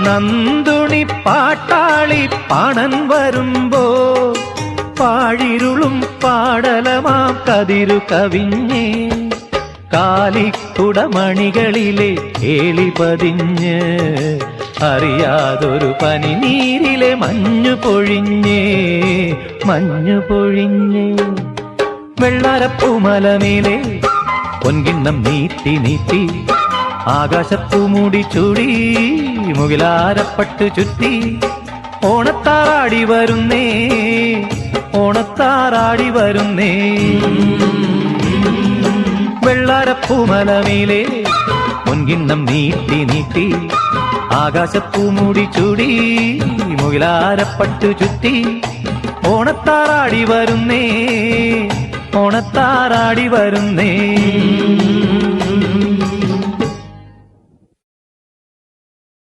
നന്ദുണി പാട്ടാളി പാണൻ വരുമ്പോ പാഴിരുളും പാടലമാം കതിരു കവിഞ്ഞേ കാലിക്കുടമണികളിലെ കേളി പതിഞ്ഞ് അറിയാതൊരു പനിനീരിലെ മഞ്ഞു പൊഴിഞ്ഞേ വെള്ളാരപ്പൂമലമേലെ പൊൻകിണ്ണം നീട്ടി നീട്ടി ആകാശപ്പൂമൂടി ചൂടി മുകിലാരപ്പട്ട് ചുറ്റി ഓണത്താറാടി വരുന്നേ വെള്ളാരപ്പൂമലമേലെ പൊൻകിണ്ണം നീട്ടി നീട്ടി ആകാശപ്പൂമൂടി ചൂടി മുകിലാരപ്പട്ട് ചുറ്റി ഓണത്താറാടി വരുന്നേ